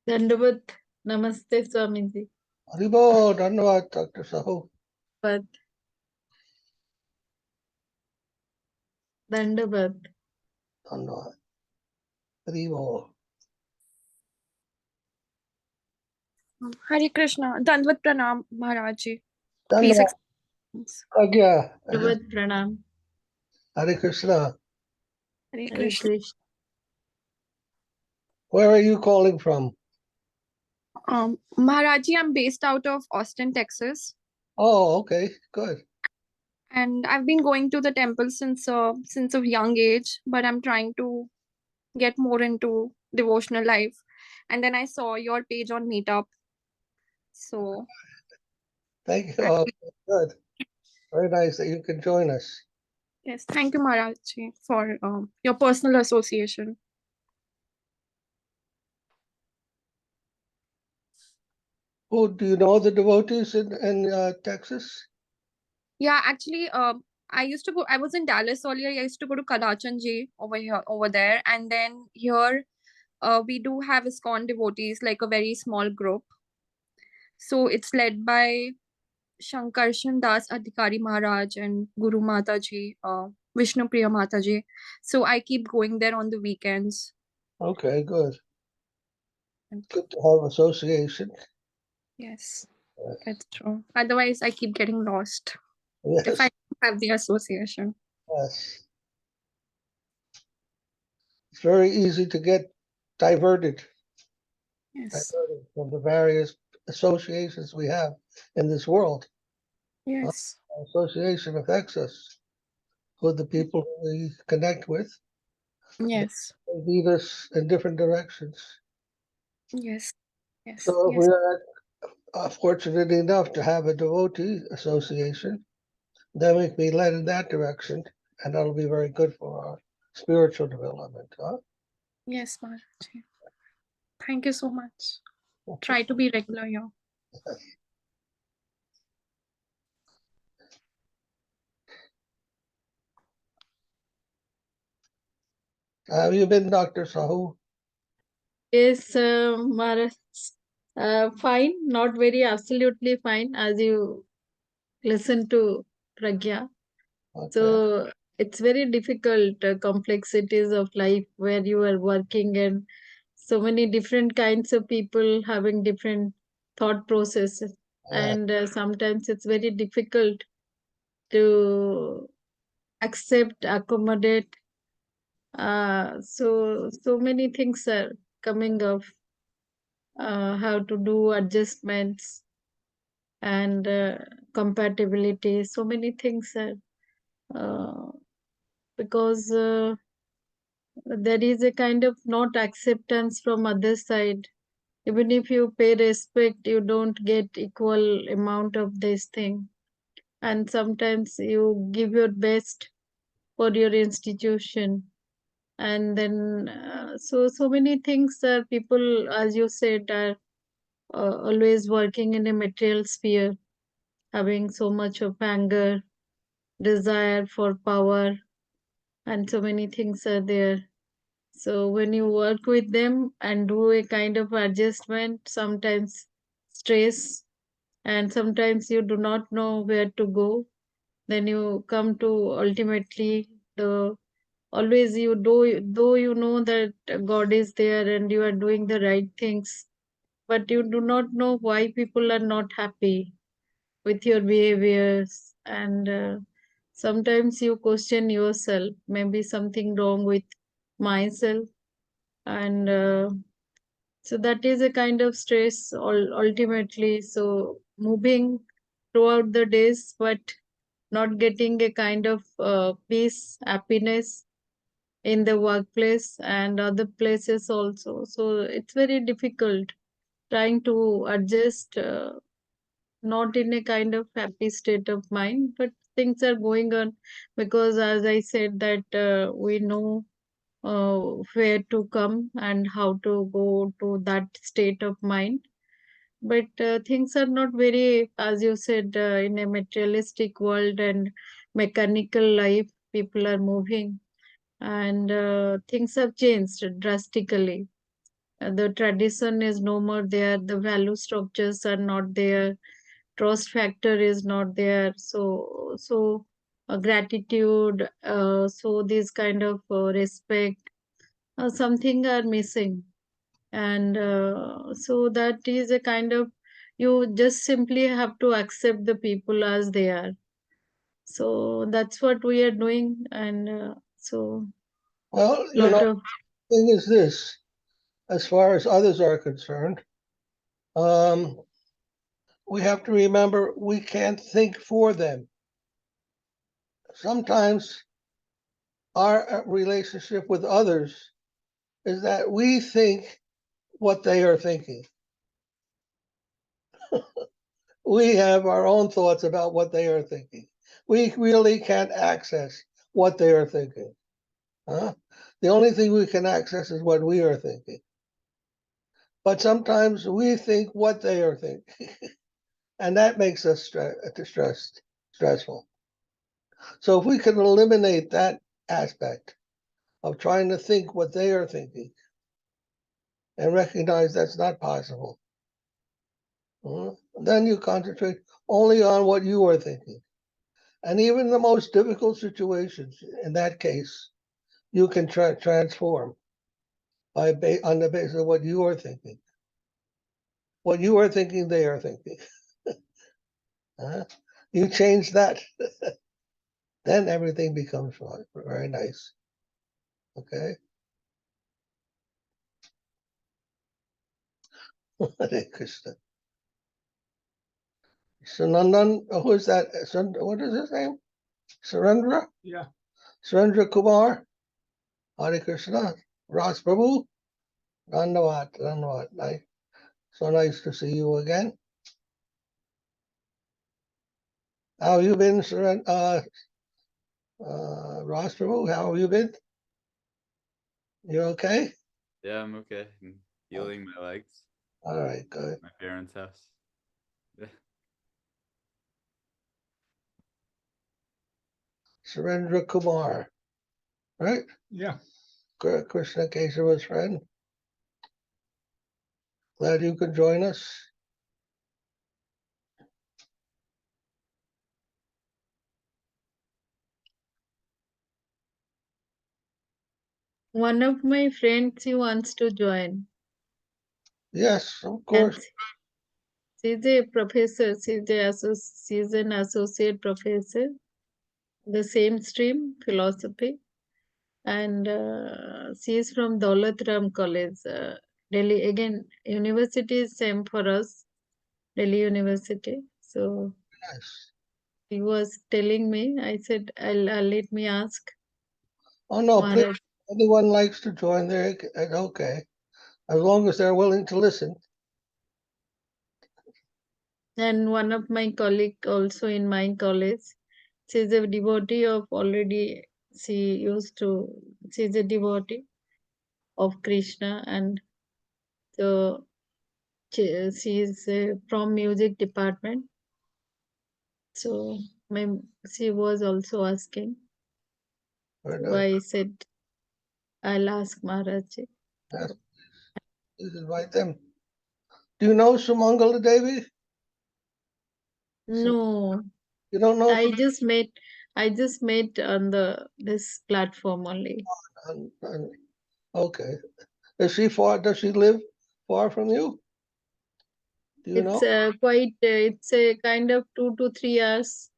Dandavat. Namaste, Swamiji. Haribo, Dhanavad, Dr. Sahu. Pad. Dandavat. Dhanavad. Haribo. Hare Krishna. Dandvat Pranam, Maharaji. Please Dhanavad. accept. Agya. Dandavat Pranam. Hare Krishna. Hare Hare Krishna. Krishna. Where are you calling from? Maharaji, I'm based out of Austin, Texas, Oh, okay, good. and I've been going to the temple since a young age, but I'm trying to get more into devotional life. And then I saw your page on Meetup, so Thank you. Oh, good. Very nice that you can join us. yes, thank you, Maharaji, for your personal association. Oh, do you know the devotees in Texas? Yeah, actually, I used to go. I was in Dallas earlier. I used to go to Kalachanji over there, and then here, we do have ISKCON devotees, like a very small group. So it's led by Shankarshan Das Adhikari Maharaj and Guru Mataji, Vishnu Priya Mataji. So I keep going there on the weekends. Okay, good. Good to have association. Yes, that's true. Otherwise, I keep getting lost Yes, if I don't have the association. yes. It's very easy to get diverted Yes, from the various associations we have in this world. yes, Association affects us with the people we connect with. yes, They lead us in different directions. yes, yes, So if yes, we are fortunate enough to have a devotee association, then we can be led in that direction, and that'll be very good for our spiritual development. Huh? yes, Maharaji. Thank you so much. Try to be regular here. Have you been, Dr. Sahu? Yes, Maharaj. Fine. Not very absolutely fine as you listen to Pragya. Okay. So it's very difficult, complexities of life where you are working and so many different kinds of people having different thought processes. And sometimes it's very difficult to accept, accommodate. So many things are coming up. How to do adjustments and compatibility. So many things are because there is a kind of not acceptance from other side. Even if you pay respect, you don't get equal amount of this thing. And sometimes you give your best for your institution, and then so many things are people, as you said, are always working in a material sphere, having so much of anger, desire for power, and so many things are there. So when you work with them and do a kind of adjustment, sometimes stress, and sometimes you do not know where to go, then you come to ultimately the always you do, though you know that God is there and you are doing the right things, but you do not know why people are not happy with your behaviors, and sometimes you question yourself, maybe something wrong with myself, and so that is a kind of stress ultimately. So moving throughout the days but not getting a kind of peace, happiness in the workplace and other places also. So it's very difficult trying to adjust, not in a kind of happy state of mind, but things are going on because, as I said, that we know where to come and how to go to that state of mind. But things are not very, as you said, in a materialistic world and mechanical life, people are moving, and things have changed drastically. the tradition is no more there, the value structures are not there, trust factor is not there. So gratitude, so this kind of respect, something are missing. And so that is a kind of, you just simply have to accept the people as they are. So that's what we are doing. And so Well, lot of thing is this, as far as others are concerned, we have to remember we can't think for them. Sometimes our relationship with others is that we think what they are thinking. We have our own thoughts about what they are thinking. We really can't access what they are thinking. Huh? The only thing we can access is what we are thinking. But sometimes we think what they are thinking, and that makes us stressful. So if we can eliminate that aspect of trying to think what they are thinking and recognize that's not possible, then you concentrate only on what you are thinking. And even the most difficult situations, in that case, you can transform on the basis of what you are thinking. What you are thinking, they are thinking. You change that, then everything becomes very nice. Okay? Hare Krishna. Sanandan, who is that? What is his name? Surendra? Yeah. Surendra Kumar? Hare Krishna. Ras Prabhu? Dandavad, Dandavad. Nice. So nice to see you again. How have you been, Ras Prabhu? How have you been? You okay? Yeah, I'm okay. I'm healing my legs. All right, good. My parents' house. Surendra Kumar, right? Yeah. Krishna Kesava's friend. Glad you could join us. one of my friends, he wants to join. Yes, of And course. she's a professor, she's an associate professor, the same stream, philosophy. And she's from Daulat Ram College, Delhi. Again, university is same for us, Delhi University. So Yes. he was telling me, I said, I'll let me ask Oh no, please. Maharaj. Anyone likes to join there, it's okay. As long as they're willing to listen. And one of my colleague also in my college, she's a devotee of already, she's a devotee of Krishna. And so she's from music department. So she was also asking. So I said, I'll ask Maharaj. Yes. Please invite them. Do you know Sumangala Devi? No, You don't know? I just met on this platform only. Okay. Does she live far from you? Do you know? It's quite, it's a kind of 2 to 3 hours.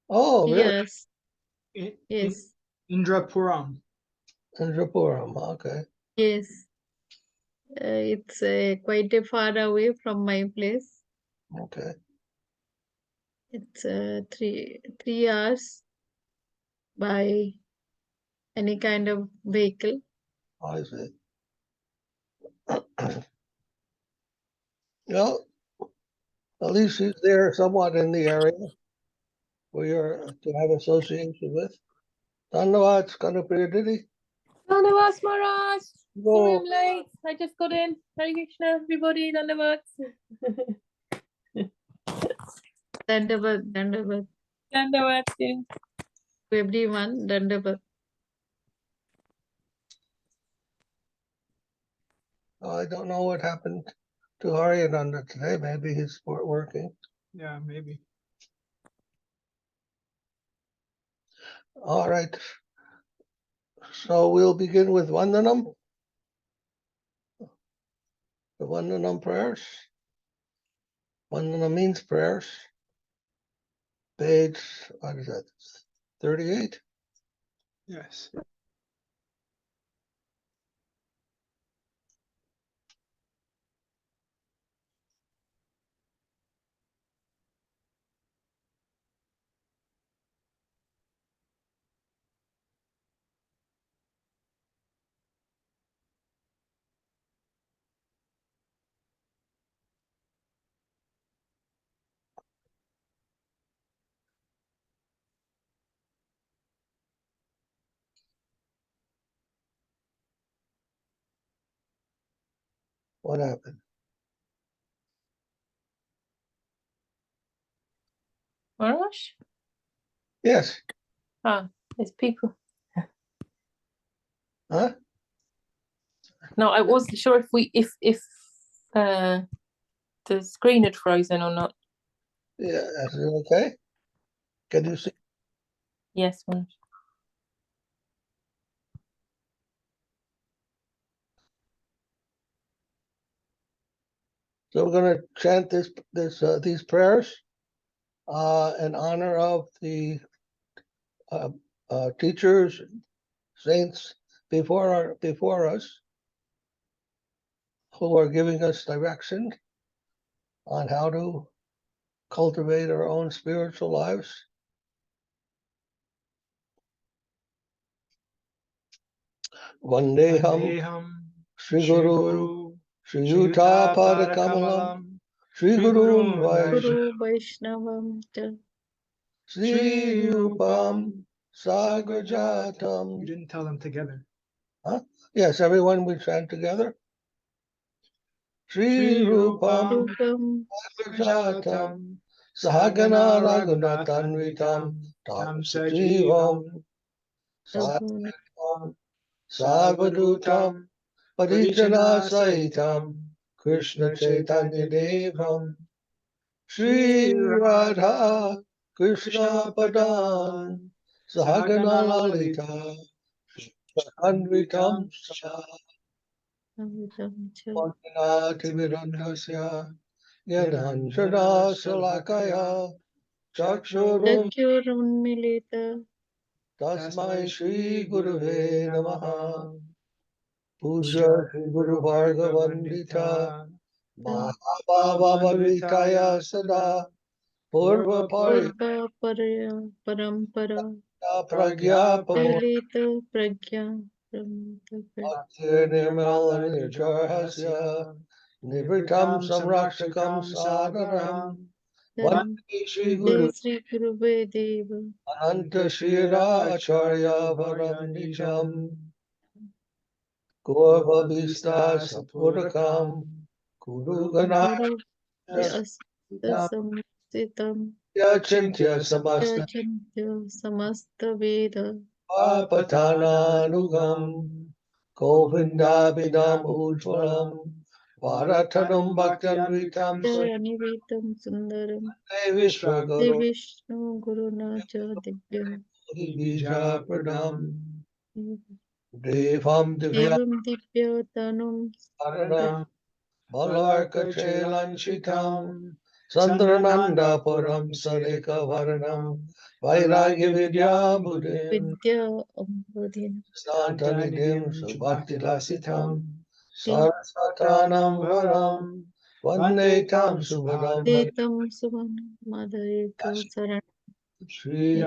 Oh, really? Yes, yes, Indrapuram. Indrapuram, okay. yes. It's quite a far away from my place. Okay. It's 3 hours by any kind of vehicle. I see. Well, at least she's there somewhat in the area where you're to have association with. Dhanyavad, Kanaprididi. Dandavats, Maharaj. Sorry, Go. I'm late. I just got in. Hare Krishna, everybody. Dandavats. Dandavad Dandavats. Yeah. to everyone. Dandavad. I don't know what happened to Haryananda today. Maybe he's working. Yeah, maybe. All right. So we'll begin with Vandanam. The Vandanam prayers. Vandanam means prayers. Page, what is that? 38? Yes. What happened? Maharaj? Yes. Ah, it's people. Huh? No, I wasn't sure if the screen had frozen or not. Yeah, is it okay? Can you see? Yes, Maharaj. So we're going to chant these prayers in honor of the teachers, saints before us, who are giving us direction on how to cultivate our own spiritual lives. Vandeham Sri Guru Sri Yuta Padakamalam Sri Gurun Guru Vaishnavam cha Sri Rupam You Sagrajatam. didn't tell them together. Huh? Yes, everyone we chant together. Sri Rupam Rupam Sagrajatam Sahagana Raghunathanvitam Tam Sajivam Raghunatam Sarvadutam Parijana Sahitam Krishna Chaitanya Devam Sri Radha Krishna Padan Sahagana Lalita Anvitam Avidam cha Sahaganativirandhasya Yadhanjana Salakaya Chakshurum Chakyurunmilita Tasmai Shri Guruve Namaha Puja Shri Guru Bhargavandita Mahabhava Sada Purva Purva Parampara Pragya Lilita Pragya Pramita Nirmal Nirjarhasya Nivritam Samrakshakam Sadaram Dharam Vande Shri Guru Jai Sri Guruve Deva Ananta Shira Acharya Varandijam Gorva Vista Sapurakam Guru Gana Guru Vyasa Samsitam Yachintya Samasta Yachantya Samasta Veda Patananugam Govinda Bidam Ujvalam Bharatanam Bhaktanvitam Anivitam Sundaram Vishwaguru Devishnu Guru Nacha Divya Bija Pradam Devam Divya Devam Divya Tanum Saranam Balarka Chelanchitam Sandrananda Puram Sarika Varanam Vairagya Vidya Buddhim Vidya Ambadin Santanidim Subhakti Lasitam Sarasvatanam Varam Vandetam Subhadam Detam Suman Madhayika Saranam Sri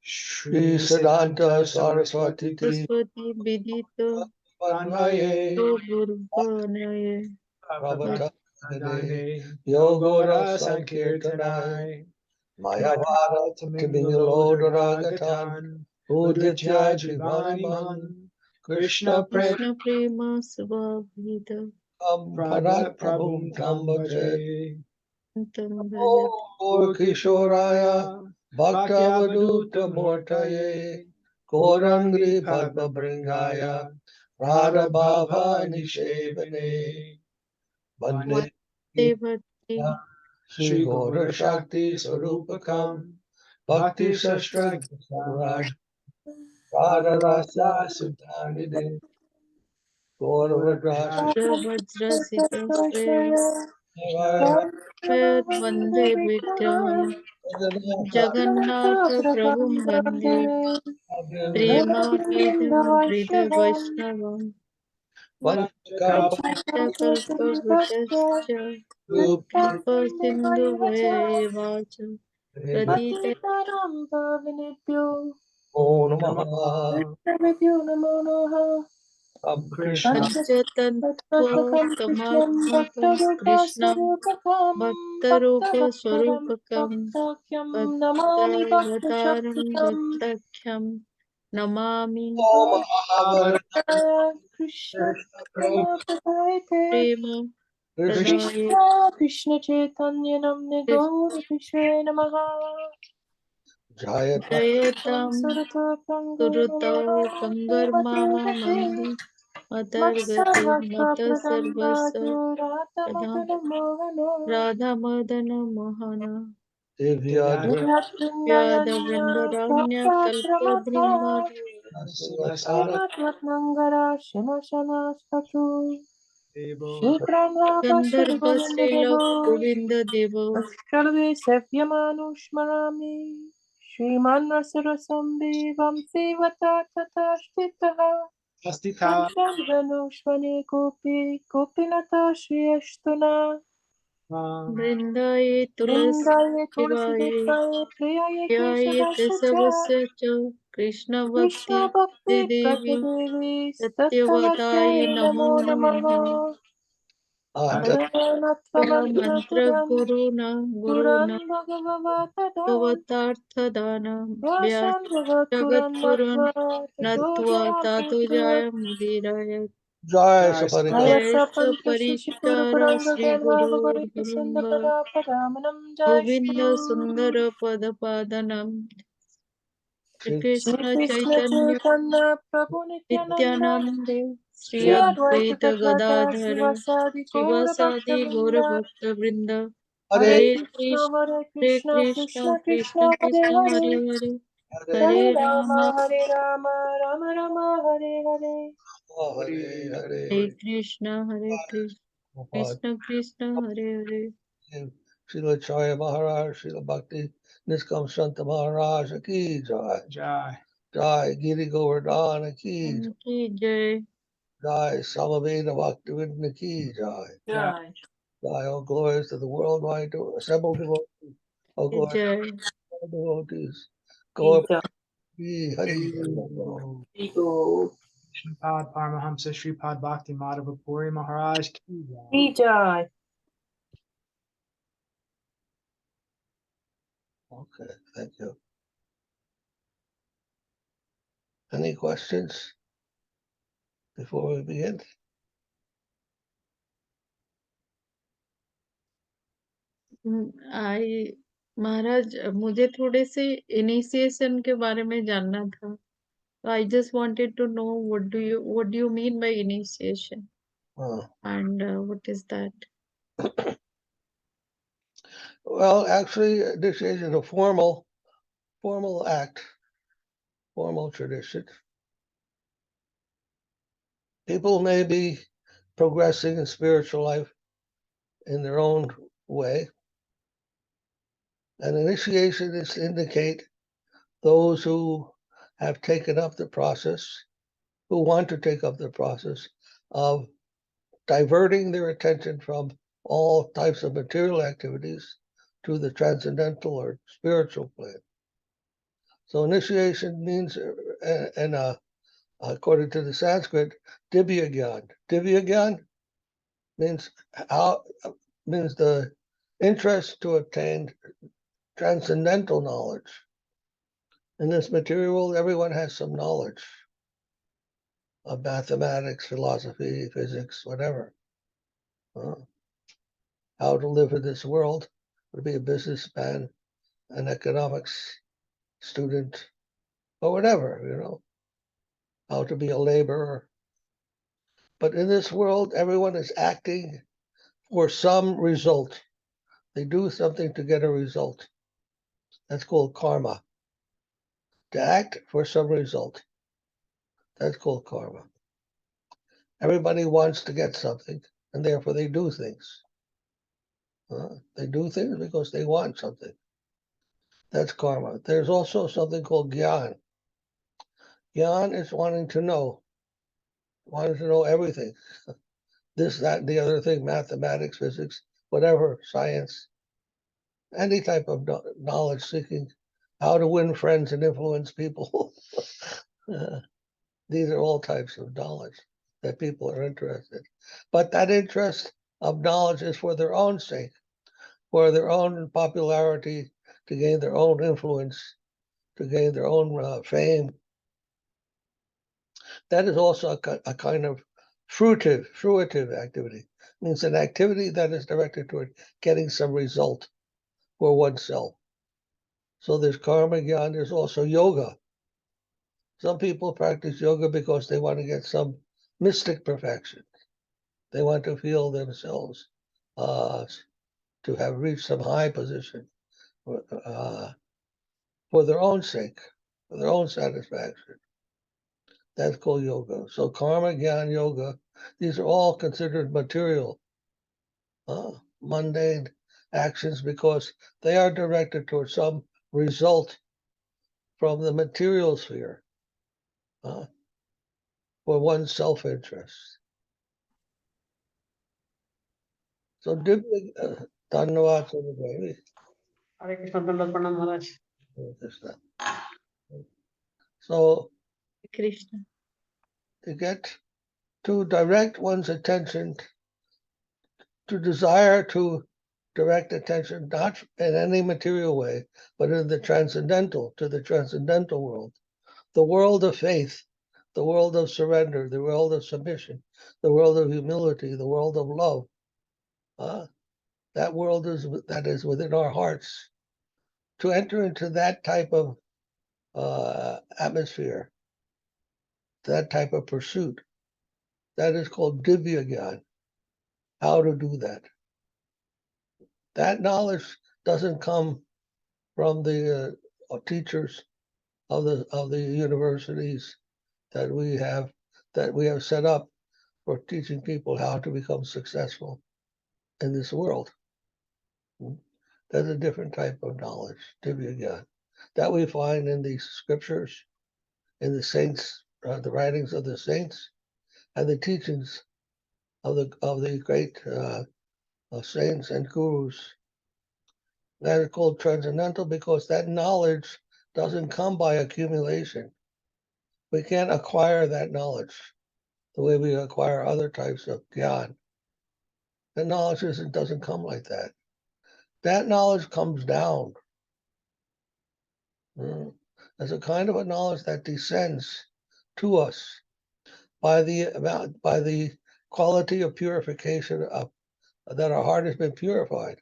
Sri Siddhanta Saraswati Saraswati Vidita Vanvaye Gurvanaye Prabhatadane Yogora Sankirtanai Mayavara Timingalodaragatan Uditya Jivaniman Krishna Krishna Prema Svabhita Prabhum Parat Prabhum Tambaje Tam Bhaja Gaur Kishoraya Bhaktavaduta Mortaye Gorangri Padma Bringaya Radha Bhava Nishevane Bande Devati Shri Gaura Shakti Sarupakam Bhakti Shastra Samraj Radha Rasa Siddhanide Gaura Vadrash Vajra Sita Shre Vande Vikram Jagannath Prabhum Bande Premabhidam Brida Vaishnavam Kalpavrtascha Kripa Sindhu Vacha Pratita Om Namaha Krishna Panchatanttva Kamatmakam Krishnam Bhaktarupa Swarupakam Bhaktavataram Dattakyam Namami Om Mahabharata Krishna Krishna Prema Krishna Pranaya Krishna Chaitanya Namne Gaura Krishna Namaha Jayata Jayatam Surata Suruta Prangamana Pangarmama Mandi Matargati Matsavaka Mata Sarvasa Pradambatu Rata Radha Matana Mohana Radha Madana Mohana Divyadra Vyada Vyadavindayanya Vrindaranya Kalpa Saptashramata Brihmani Sivasana Srimatvatmangara Shana Shana Statu Shikranraka Gandharva Shrigovinda Srila Devo Govinda Devo Shalve Sefyamanushmarami Shriman Rasarasambi Vamsi Vata Tata Shtitaha Astita. Vanshan Kopi Kopinata Shri Ashtuna Vrindaye Tulasi Vrindaye Tulsi Devaye Devaye Priyaye Yaye Keshavasya Tesavasya Cha Krishna Krishna Bhakti Bhakti Devi Pratidevi Satyavataye Sattvatai Namo Namo Namaha Namaha Ata Mantra Adhanatva Mantra Mantra Guruna Puran Bhagavata Bhavatarthadana Vyas Vyasam Jagat Bhagavapuran Puran Natva Tato Natva Tato Jayapitra Jaya Mudiraya Jai Jai Saparika Jaya Jaya Sapancha Shishipura Saparikara Puranga Sri Ganava Guru Gauri Prasinda Varanga Pada Padamanam Jai Govinda Shri Sundara Padapadanam Shri Shri Shri Krishna Krishna Chaitanya Chaitanya Prabhu Nityananda Nityananda Sri Shri Advaita Advaita Gadadhara Gadadhara Srivasadi Gaura Bhakta Shivasadi Gaura Vrinda Bhakta Vrinda Hare Hare Hare Krishna Krishna Hare Hare Krishna Krishna Krishna Krishna Krishna Hare Krishna Hare Hare Hare Hare Hare Hare Rama Rama Hare Rama Rama Rama Hare Hare Hare Hare Hare Krishna Hare Krishna Prabhupada Krishna Krishna Hare Hare Srila Charya Maharaj Srila Bhakti Niskam Santa Maharaj Ki Jai Jai. Jai Giri Govardhana Ki Ki Jai Jai Samaveda Bhaktivinoda Ki Jai Jai Jai all glories to the worldwide assembled devotees all glories Jai to all devotees Jai Gaur Hari Go Sripad Paramahamsa Sripad Bhakti Madhava Puri Maharaj ki jai. Jai Okay, thank you. Any questions before we begin? आई महाराज मुझे थोड़े से initiation के बारे में जानना था I just wanted to know what do you mean by initiation Uh, and what is that well, actually, initiation is a formal act, formal tradition. People may be progressing in spiritual life in their own way. And initiation is to indicate those who have taken up the process, who want to take up the process of diverting their attention from all types of material activities to the transcendental or spiritual plane. So initiation means, according to the Sanskrit, Divya Gyan. Divya Gyan means means the interest to attain transcendental knowledge. In this material world, everyone has some knowledge of mathematics, philosophy, physics, whatever. How to live in this world, to be a businessman, an economics student, or whatever, how to be a laborer, But in this world, everyone is acting for some result. They do something to get a result. That's called karma. To act for some result. That's called karma. Everybody wants to get something, and therefore they do things. They do things because they want something. That's karma. There's also something called gyan. Gyan is wanting to know everything. This, that, and the other thing, mathematics, physics, whatever, science, any type of knowledge seeking, how to win friends and influence people. These are all types of knowledge that people are interested. But that interest of knowledge is for their own sake, for their own popularity, to gain their own influence, to gain their own fame. That is also a kind of fruitive activity. It means an activity that is directed toward getting some result for oneself. So there's karma gyan, there's also yoga. Some people practice yoga because they want to get some mystic perfection. They want to feel themselves to have reached some high position for their own sake, for their own satisfaction. That's called yoga. So karma, gyan, yoga, these are all considered material, mundane actions because they are directed towards some result from the material sphere for one's self-interest. So Dhanyavad Srila. Hare Krishna, Dandavat Pranam Maharaj. So Krishna. to direct one's attention, to desire to direct attention, not in any material way, but in the transcendental, to the transcendental world, the world of faith, the world of surrender, the world of submission, the world of humility, the world of love. That world that is within our hearts. To enter into that type of atmosphere, that type of pursuit, that is called divya gyan. How to do that? That knowledge doesn't come from the teachers of the universities that we have set up for teaching people how to become successful in this world. That's a different type of knowledge, divya gyan, that we find in the scriptures, in the saints, the writings of the saints, and the teachings of the great saints and gurus. That is called transcendental because that knowledge doesn't come by accumulation. We can't acquire that knowledge the way we acquire other types of gyan. That knowledge doesn't come like that. That knowledge comes down. As a kind of a knowledge that descends to us by the quality of purification that our heart has been purified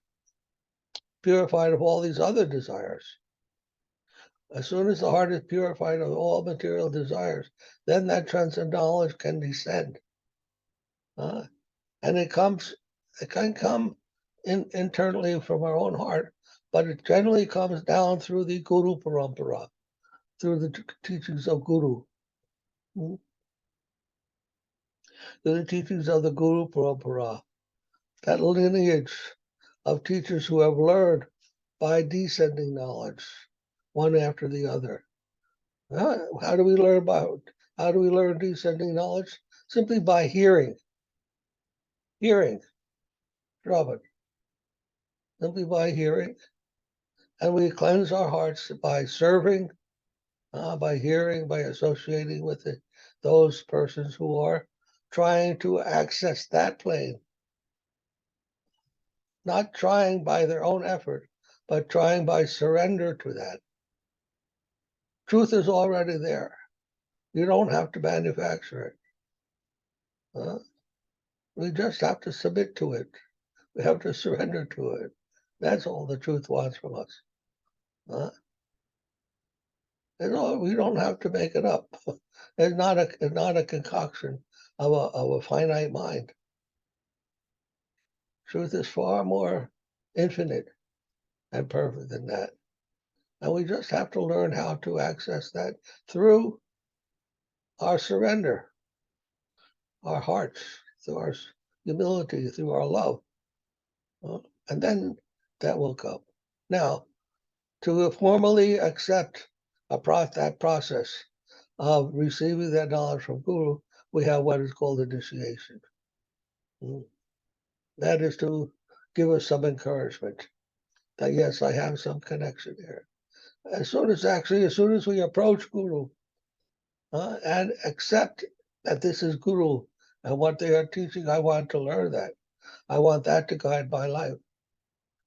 of all these other desires. As soon as the heart is purified of all material desires, then that transcendental knowledge can descend. And it can come internally from our own heart, but it generally comes down through the Guru Parampara, through the teachings of Guru. Through the teachings of the Guru Parampara, that lineage of teachers who have learned by descending knowledge, one after the other. How do we learn descending knowledge? Simply by hearing, Shravan. Simply by hearing. And we cleanse our hearts by serving, by hearing, by associating with those persons who are trying to access that plane. Not trying by their own effort, but trying by surrender to that. Truth is already there. You don't have to manufacture it. We just have to submit to it. We have to surrender to it. That's all the truth wants from us. We don't have to make it up. It's not a concoction of a finite mind. Truth is far more infinite and perfect than that. And we just have to learn how to access that through our surrender, our hearts, through our humility, through our love. And then that will come. Now, to formally accept that process of receiving that knowledge from Guru, we have what is called initiation. That is to give us some encouragement that, yes, I have some connection here. As soon as we approach Guru and accept that this is Guru and what they are teaching, I want to learn that. I want that to guide my life.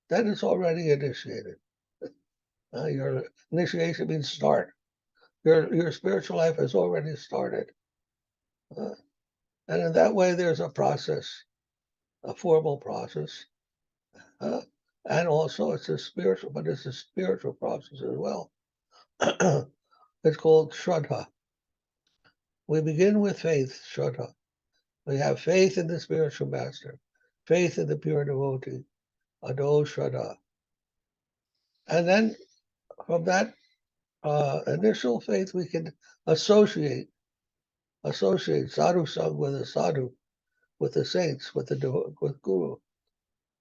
That is already initiated. Your initiation means start. Your spiritual life has already started. And in that way, there's a process, a formal process. And also it's a spiritual process as well. It's called Shraddha. We begin with faith, Shraddha. We have faith in the spiritual master, faith in the pure devotee, Ado Shraddha. And then from that initial faith, we can associate Sadhu-Sanga with a sadhu, with the saints, with Guru.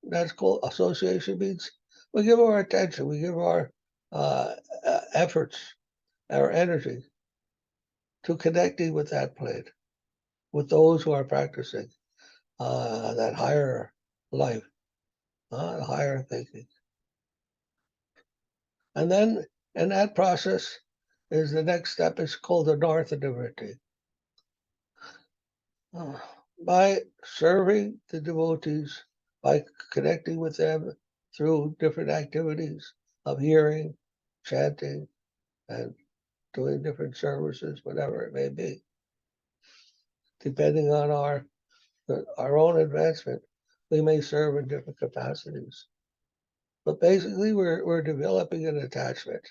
That's called association. Means we give our attention, we give our efforts, our energy to connecting with that plane, with those who are practicing that higher life, higher thinking. And then in that process is the next step is called the Nartha-nivritti. By serving the devotees, by connecting with them through different activities of hearing, chanting, and doing different services, whatever it may be, depending on our own advancement, we may serve in different capacities. But basically, we're developing an attachment,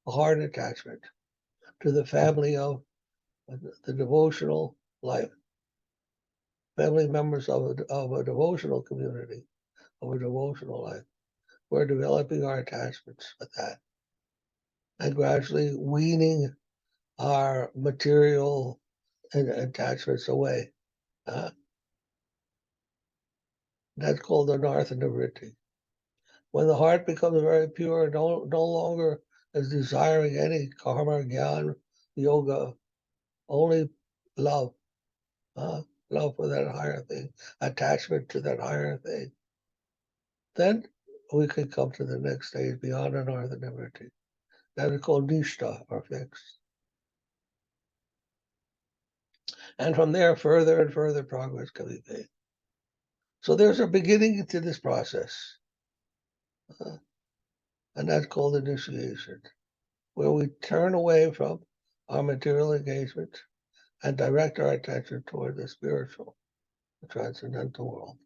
a heart attachment to the family of the devotional life, family members of a devotional community, of a devotional life. We're developing our attachments with that and gradually weaning our material attachments away. That's called the Nartha-nivritti. When the heart becomes very pure, no longer is desiring any karma, jnana, yoga, only love, love for that higher thing, attachment to that higher thing. Then we can come to the next stage beyond the Nartha-nivritti. That is called nishtha, or fixed. And from there, further and further progress can be made. So there's a beginning to this process. And that's called initiation, where we turn away from our material engagement and direct our attention toward the spiritual, the transcendental world.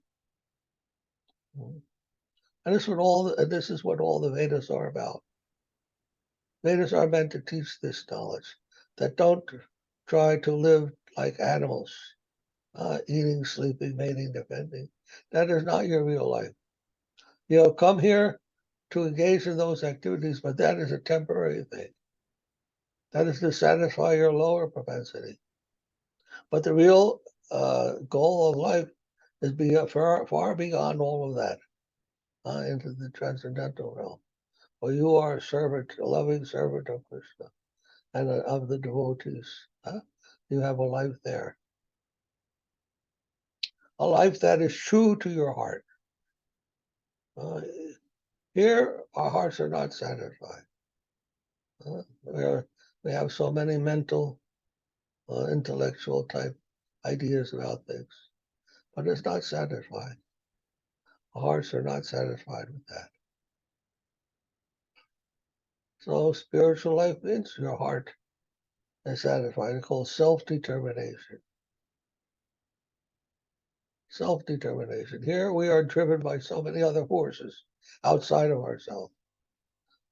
And this is what all the Vedas are about. Vedas are meant to teach this knowledge, that don't try to live like animals, eating, sleeping, mating, defending. That is not your real life. You have come here to engage in those activities, but that is a temporary thing. That is to satisfy your lower propensity. But the real goal of life is far beyond all of that, into the transcendental realm, where you are a loving servant of Krishna and of the devotees. You have a life there, a life that is true to your heart. Here, our hearts are not satisfied. We have so many mental, intellectual type ideas about things, but it's not satisfying. Our hearts are not satisfied with that. So spiritual life means your heart is satisfied. It's called self-determination. Self-determination. Here we are driven by so many other forces outside of ourselves.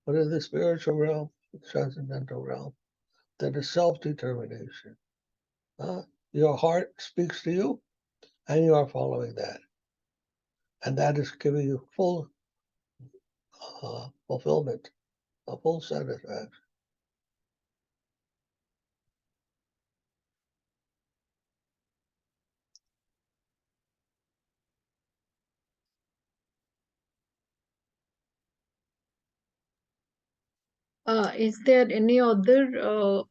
But in the spiritual realm, the transcendental realm, that is self-determination. Your heart speaks to you, and you are following that. And that is giving you full fulfillment, a full satisfaction. Is there any other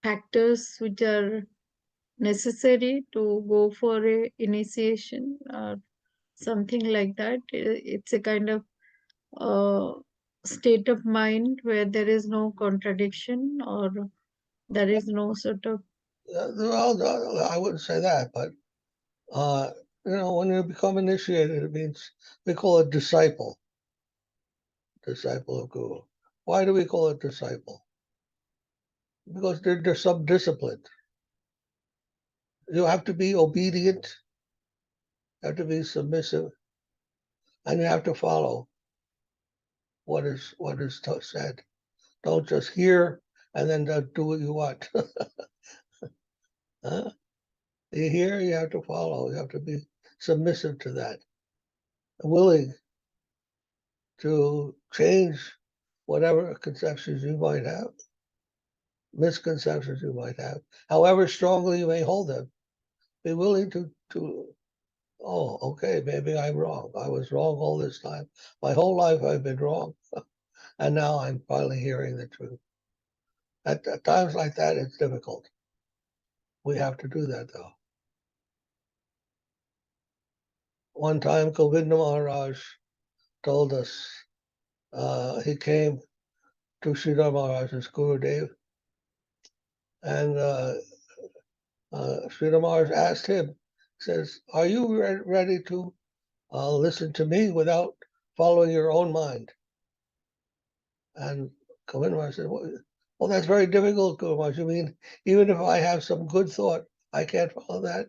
factors which are necessary to go for a initiation or something like that? It's a kind of state of mind where there is no contradiction or there is no sort of Well, I wouldn't say that, but when you become initiated, it means we call it disciple of Guru. Why do we call it disciple? Because they're sub-disciplined. You have to be obedient, you have to be submissive, and you have to follow what is said. Don't just hear and then do what you want. Huh? You hear, you have to follow. You have to be submissive to that, willing to change whatever conceptions you might have, misconceptions you might have, however strongly you may hold them. Be willing to oh, okay, maybe I'm wrong. I was wrong all this time. My whole life I've been wrong. And now I'm finally hearing the truth. At times like that, it's difficult. We have to do that, though. One time, Govinda Maharaj told us, he came to Sridhara Maharaj's Gurudev, and Sridhara Maharaj asked him, he says, are you ready to listen to me without following your own mind? And Govinda Maharaj said, well, that's very difficult, Guru Maharaj. You mean, even if I have some good thought, I can't follow that?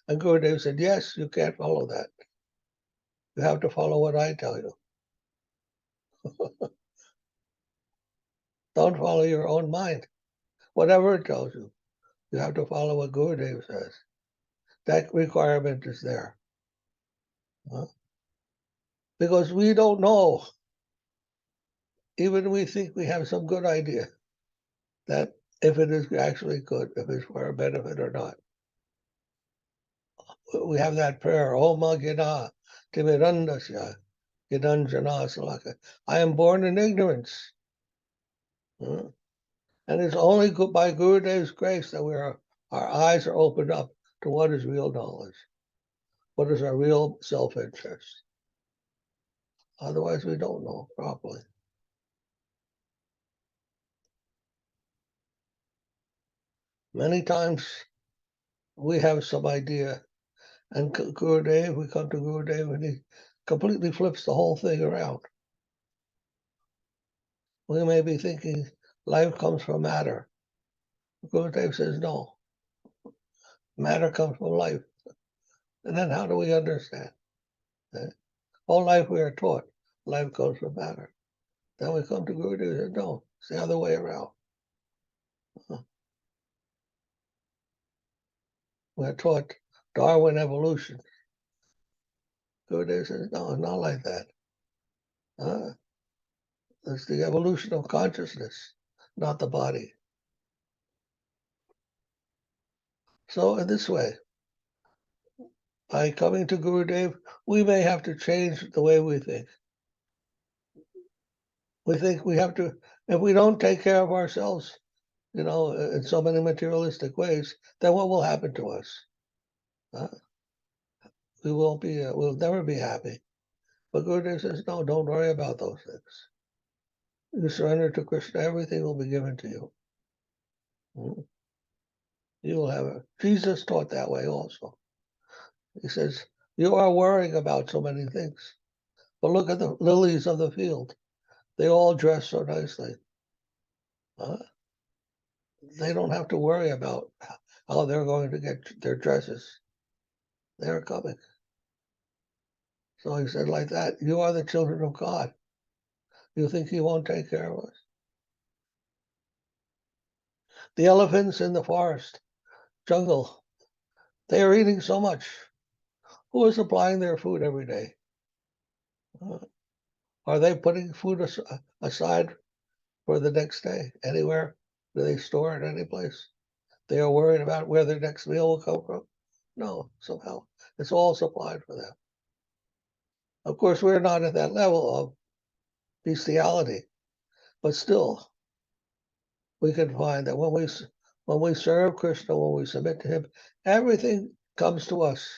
And Gurudev said, yes, you can't follow that. You have to follow what I tell you. Don't follow your own mind. Whatever it tells you, you have to follow what Gurudev says. That requirement is there. Because we don't know, even we think we have some good idea, that if it is actually good, if it's for our benefit or not. We have that prayer, Om Gina Timirandasya Gidanjana Salaka. I am born in ignorance. And it's only by Gurudev's grace that our eyes are opened up to what is real knowledge, what is our real self-interest. Otherwise, we don't know properly. Many times we have some idea, and Gurudev, we come to Gurudev, and he completely flips the whole thing around. We may be thinking life comes from matter. Gurudev says no. Matter comes from life. And then how do we understand? All life we are taught, life comes from matter. Then we come to Gurudev and say, no, it's the other way around. We're taught Darwin evolution. Gurudev says, no, not like that. It's the evolution of consciousness, not the body. So in this way, by coming to Gurudev, we may have to change the way we think. We think we have to, if we don't take care of ourselves, in so many materialistic ways, then what will happen to us? We won't be, we'll never be happy. But Gurudev says, no, don't worry about those things. You surrender to Krishna, everything will be given to you. You will have it. Jesus taught that way also. He says, you are worrying about so many things, but look at the lilies of the field. They all dress so nicely. They don't have to worry about how they're going to get their dresses. They're coming. So he said like that, you are the children of God. You think he won't take care of us? The elephants in the forest, jungle, They are eating so much. Who is supplying their food every day? Are they putting food aside for the next day? Anywhere? Do they store it any place? They are worried about where their next meal will come from? No, somehow. It's all supplied for them. Of course, we're not at that level of bestiality, but still, we can find that when we serve Krishna, when we submit to him, everything comes to us.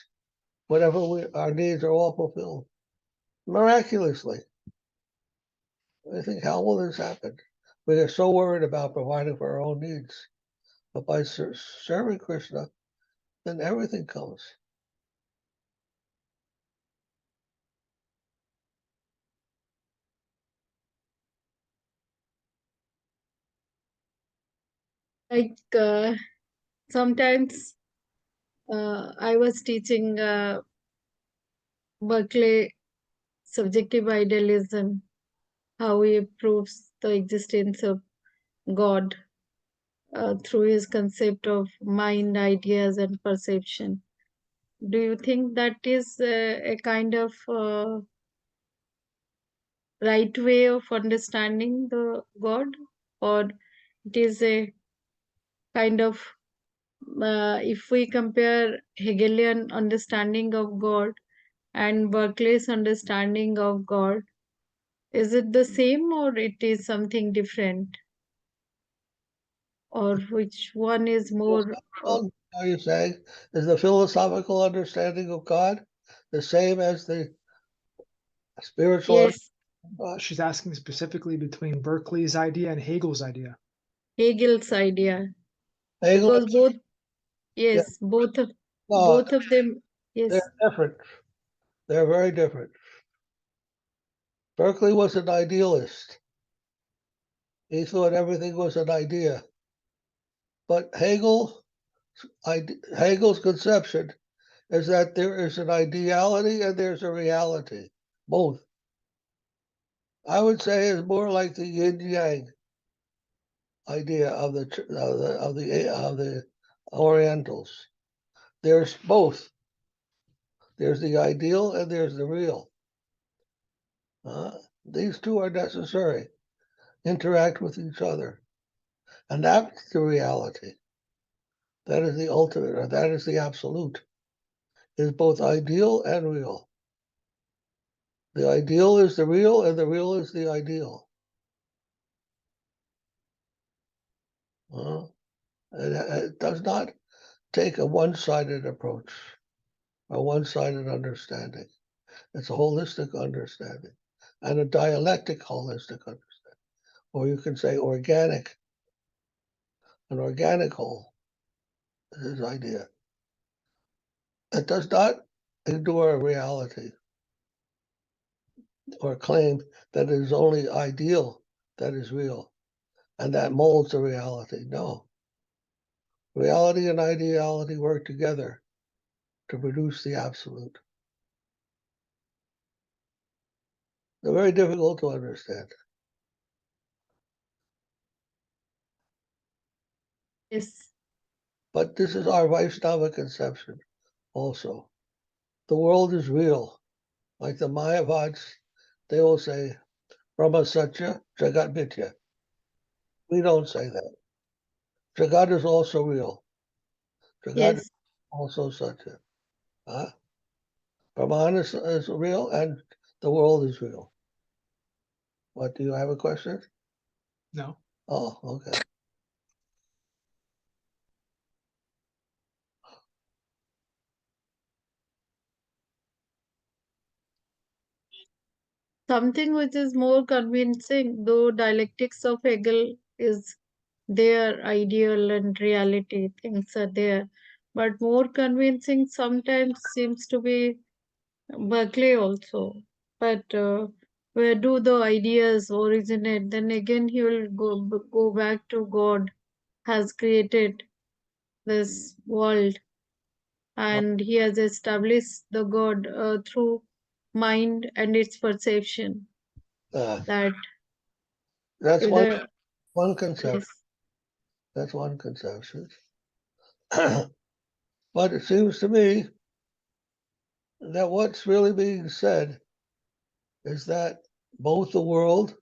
Whatever our needs are all fulfilled miraculously. I think, how will this happen? We are so worried about providing for our own needs, but by serving Krishna, then everything comes. Like sometimes I was teaching Berkeley subjective idealism, how he proves the existence of God through his concept of mind, ideas, and perception. Do you think that is a kind of right way of understanding the God, or it is a kind of if we compare Hegelian understanding of God and Berkeley's understanding of God, is it the same or it is something different? Or which one is more? Are you saying, is the philosophical understanding of God the same as the spiritual? Yes, She's asking specifically between Berkeley's idea and Hegel's idea. Hegel's idea. Hegel, Because both, yes, both of them, yes. they're different. They're very different. Berkeley was an idealist. He thought everything was an idea. But Hegel's conception is that there is an ideality and there's a reality, both. I would say it's more like the yin yang idea of the Orientals. There's both. There's the ideal and there's the real. These two are necessary, interact with each other. And that's the reality. That is the ultimate, or that is the absolute, is both ideal and real. The ideal is the real, and the real is the ideal. It does not take a one-sided approach, a one-sided understanding. It's a holistic understanding, and a dialectic holistic understanding. Or you can say organic, an organic whole is his idea. It does not ignore reality or claim that it is only ideal that is real and that molds the reality. No. Reality and ideality work together to produce the absolute. They're very difficult to understand. Yes. But this is our Vaishnava conception also. The world is real. Like the Mayavads, they will say, Brahma Satya, Jagat Mithya. We don't say that. Jagat is also real. Jagat is Yes. also Satya. Brahman is real and the world is real. What, do you have a question? No. Oh, okay. Something which is more convincing, though dialectics of Hegel is their ideal and reality, things are there. But more convincing sometimes seems to be Berkeley also. But where do the ideas originate? Then again, he will go back to God has created this world, and he has established the God through mind and its perception. That That's if one conception. yes, That's one conception. But it seems to me that what's really being said is that both the world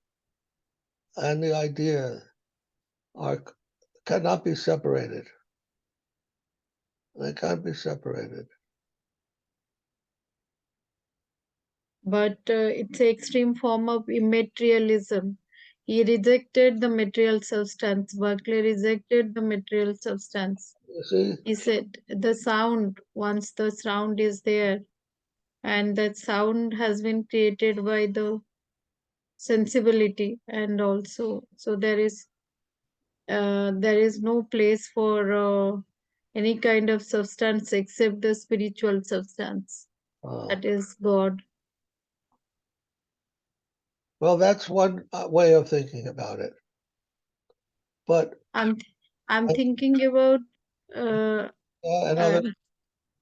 and the idea cannot be separated. They can't be separated. But it's an extreme form of immaterialism. He rejected the material substance. Berkeley rejected the material substance. You see? He said the sound, once the sound is there, and that sound has been created by the sensibility, and also, so there is no place for any kind of substance except the spiritual substance, that is God. Well, that's one way of thinking about it. But I'm thinking about and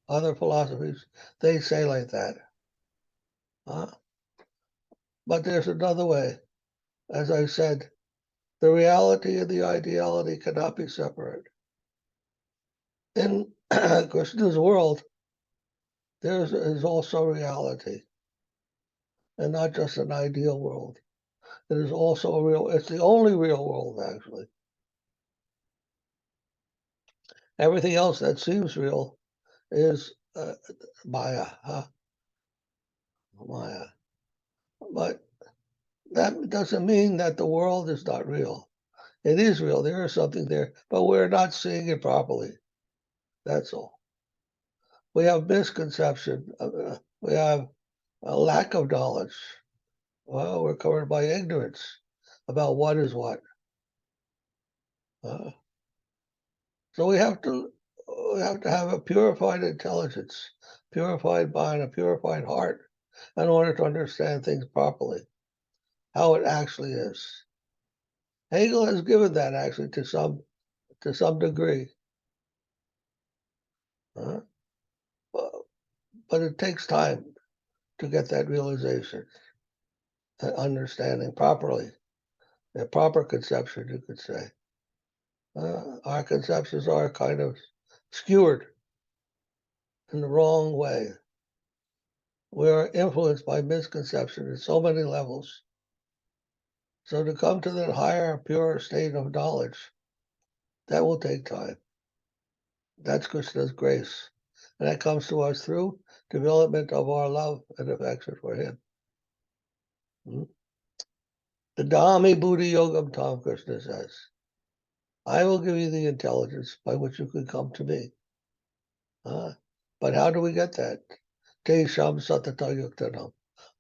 other philosophies, they say like that. But there's another way. As I said, the reality and the ideality cannot be separate. In Krishna's world, there is also reality, and not just an ideal world. It is also a real, it's the only real world, actually. Everything else that seems real is Maya. Maya. But that doesn't mean that the world is not real. It is real. There is something there, but we're not seeing it properly. That's all. We have misconception. We have a lack of knowledge. Well, we're covered by ignorance about what is what. So we have to have a purified intelligence, purified mind, a purified heart, in order to understand things properly, how it actually is. Hegel has given that actually to some degree. But it takes time to get that realization, that understanding properly, a proper conception, you could say. Our conceptions are kind of skewered in the wrong way. We are influenced by misconception at so many levels. So to come to that higher, pure state of knowledge, that will take time. That's Krishna's grace. And that comes to us through development of our love and affection for him. The Dhammi Buddhi Yogam Tam, Krishna says, I will give you the intelligence by which you can come to me. But how do we get that? Te sham satata yuktanam,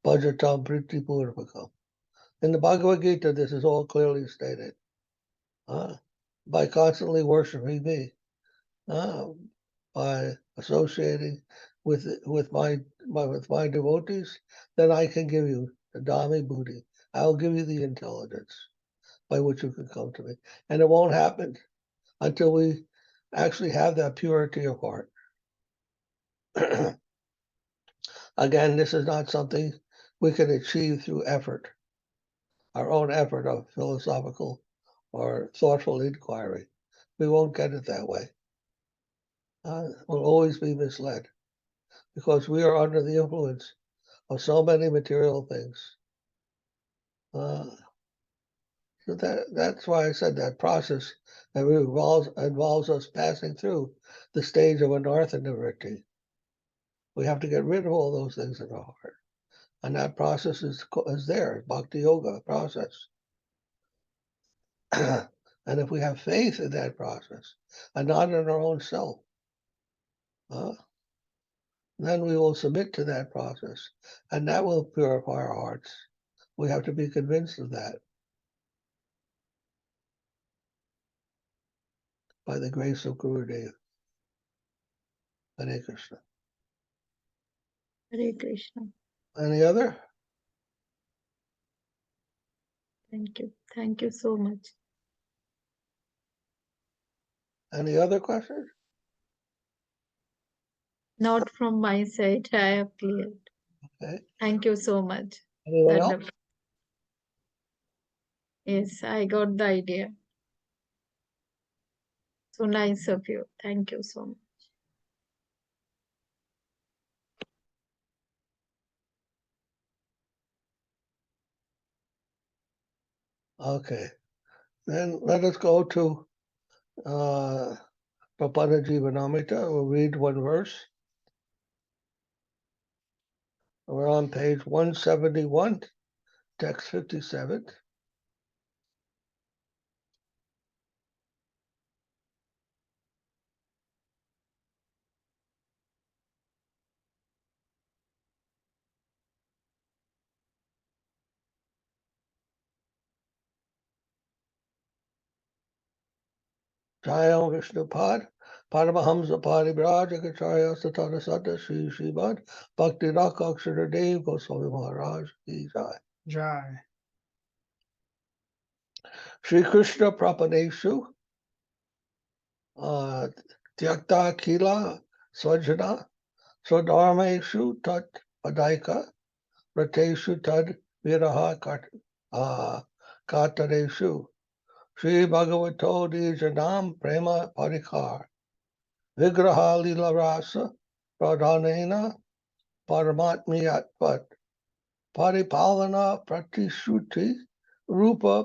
bhajatam priti purvakam. In the Bhagavad Gita, this is all clearly stated. By constantly worshiping me, by associating with my devotees, then I can give you the Dhammi Buddhi. I'll give you the intelligence by which you can come to me. And it won't happen until we actually have that purity of heart. Again, this is not something we can achieve through effort, our own effort of philosophical or thoughtful inquiry. We won't get it that way. We'll always be misled because we are under the influence of so many material things. So that's why I said that process that involves us passing through the stage of anartha-nivritti. We have to get rid of all those things in our heart. And that process is there, Bhakti Yoga process. And if we have faith in that process and not in our own self, then we will submit to that process and that will purify our hearts. We have to be convinced of that by the grace of Gurudev. Hare Krishna. Hare Krishna. Any other? Thank you so much. Any other questions? Not from my side, I have cleared. Okay. Thank you so much. Anyone else? Wonderful. Yes, I got the idea. So nice of you. Thank you so much. Okay. Then let us go to Prapanna Jivanamrita. We'll read one verse. We're on page 171, text 57. Jayam Vishnupad, Paramahamsa Paribraj, Acharya Satana Sata, Sri Sripad, Bhakti Rakshak Srila Goswami Maharaj ki Jai. Jai. Sri Krishna Prapaneshu, Tyakta Kila Swajana, Swadharmeshu Tat Padaika, Rateshu Tad Viraha Katareshu, Sri Bhagavato Dijanam Prema Parikar, Vigraha Lila Rasa, Pradhanena, Paramatmiyatvat, Paripalana Pratishuti, Rupa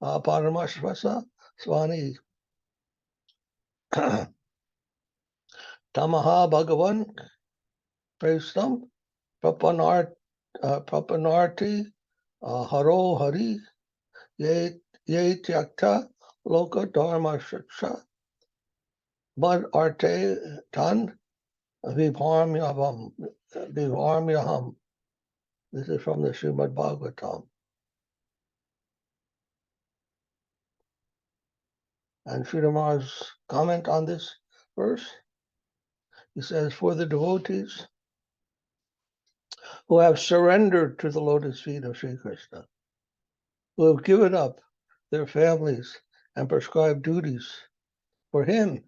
Paramashvasa Swani. Tamaha Bhagavan Prestam Prapanarti Haro Hari Ye Tyakta Loka Dharma Shiksha Bad Arte Tan Vibharmyaham. This is from the Srimad Bhagavatam. And Sridhar's comment on this verse, he says, for the devotees who have surrendered to the lotus feet of Sri Krishna, who have given up their families and prescribed duties for him,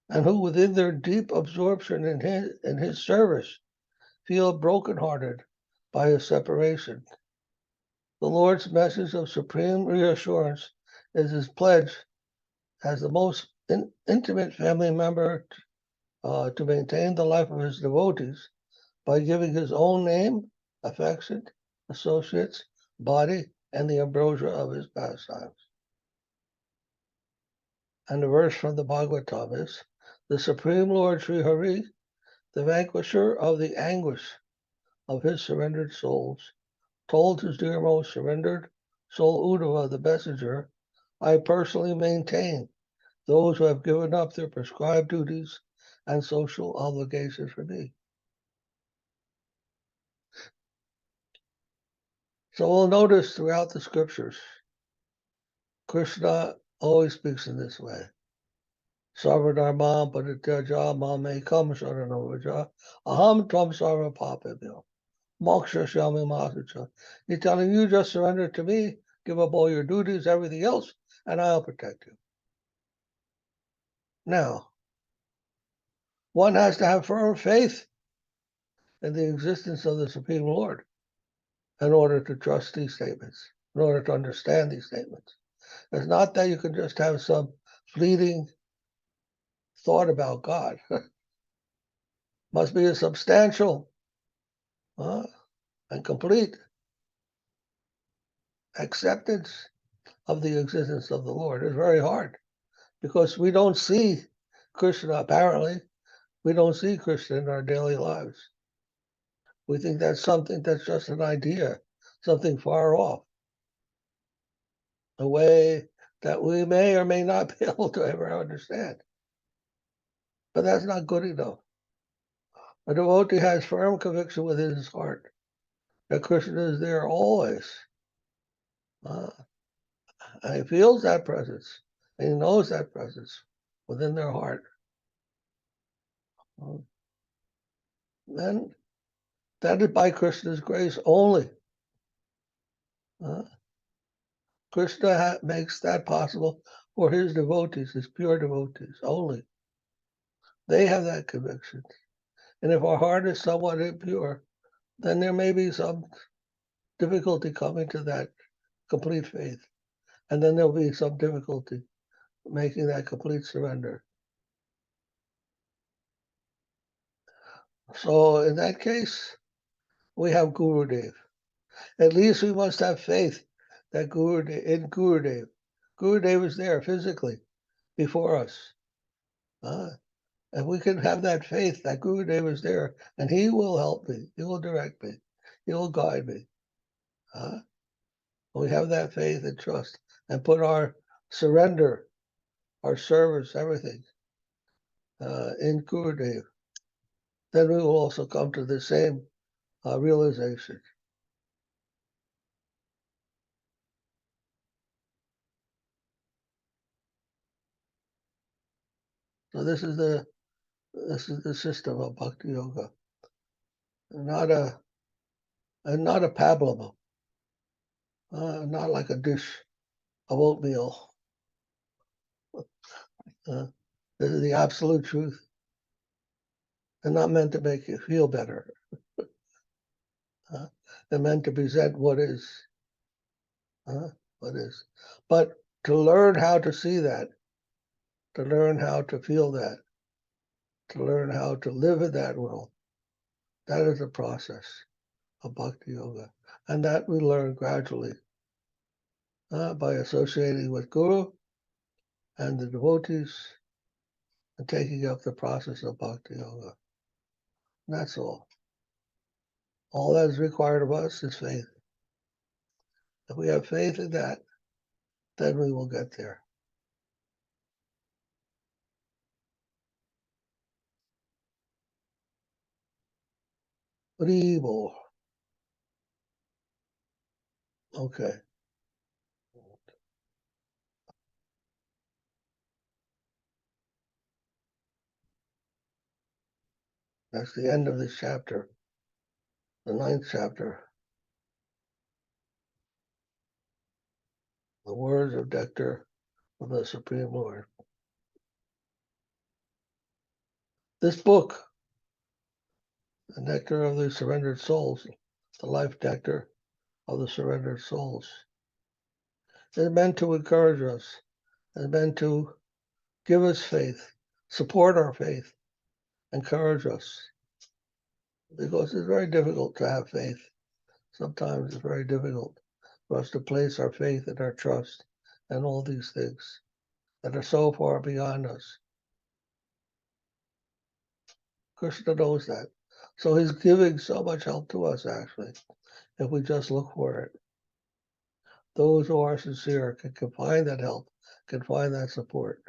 and who within their deep absorption in his service feel brokenhearted by his separation. The Lord's message of supreme reassurance is his pledge as the most intimate family member to maintain the life of his devotees by giving his own name, affection, associates, body, and the ambrosia of his pastimes. And the verse from the Bhagavatam is, the Supreme Lord Sri Hari, the vanquisher of the anguish of his surrendered souls, told his dear most surrendered soul Uddhava, the messenger, I personally maintain those who have given up their prescribed duties and social obligations for me. So we'll notice throughout the scriptures, Krishna always speaks in this way. Sarvadharma parityaja mamekam sharanavaja aham tvam sarva papabhyo moksha shyami masucha. He's telling you, just surrender to me, give up all your duties, everything else, and I'll protect you. Now, one has to have firm faith in the existence of the Supreme Lord in order to trust these statements, in order to understand these statements. It's not that you can just have some fleeting thought about God. Must be a substantial and complete acceptance of the existence of the Lord. It's very hard because we don't see Krishna, apparently. We don't see Krishna in our daily lives. We think that's something that's just an idea, something far off, a way that we may or may not be able to ever understand. But that's not good enough. A devotee has firm conviction within his heart that Krishna is there always. And he feels that presence, and he knows that presence within their heart. Then that is by Krishna's grace only. Krishna makes that possible for his devotees, his pure devotees only. They have that conviction. And if our heart is somewhat impure, then there may be some difficulty coming to that complete faith. And then there'll be some difficulty making that complete surrender. So in that case, we have Gurudev. At least we must have faith that in Gurudev. Gurudev is there physically before us. And we can have that faith that Gurudev is there, and he will help me. He will direct me. He will guide me. We have that faith and trust and put our surrender, our service, everything in Gurudev. Then we will also come to the same realization. So this is the system of Bhakti Yoga, not a pablum, not like a dish of oatmeal. This is the absolute truth, and not meant to make you feel better. They're meant to present what is, but to learn how to see that, to learn how to feel that, to learn how to live in that world. That is the process of Bhakti Yoga. And that we learn gradually by associating with Guru and the devotees and taking up the process of Bhakti Yoga. And that's all. All that is required of us is faith. If we have faith in that, then we will get there. Evil. Okay. That's the end of this chapter, the 9th chapter. The words of nectar of the Supreme Lord. This book, the nectar of the surrendered souls, the life nectar of the surrendered souls, is meant to encourage us, is meant to give us faith, support our faith, encourage us. Because it's very difficult to have faith. Sometimes it's very difficult for us to place our faith and our trust in all these things that are so far beyond us. Krishna knows that. So he's giving so much help to us, actually, if we just look for it. Those who are sincere can find that help, can find that support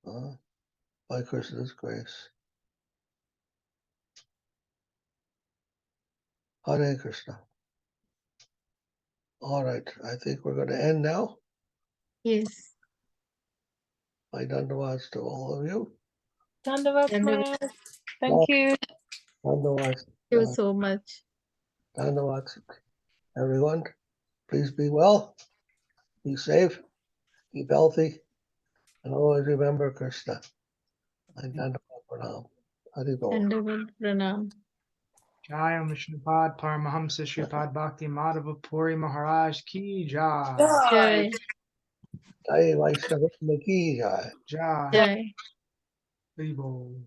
by Krishna's grace. Hare Krishna. All right, I think we're going to end now. Yes. My dandavats to all of you. Dandavats, Thank Maharaj. Thank you. Dandavats, you so much. dandavats, everyone. Please be well, be safe, keep healthy, and always remember Krishna. My dandavat pranam. Haribol. Dandavat pranam. Jai Om Sripad Paramahamsa Sripad Bhakti Madhava Puri Maharaj Ki Jai. Jai. Jai Vaishnava Ki Jai. Jai. Jai. Haribol.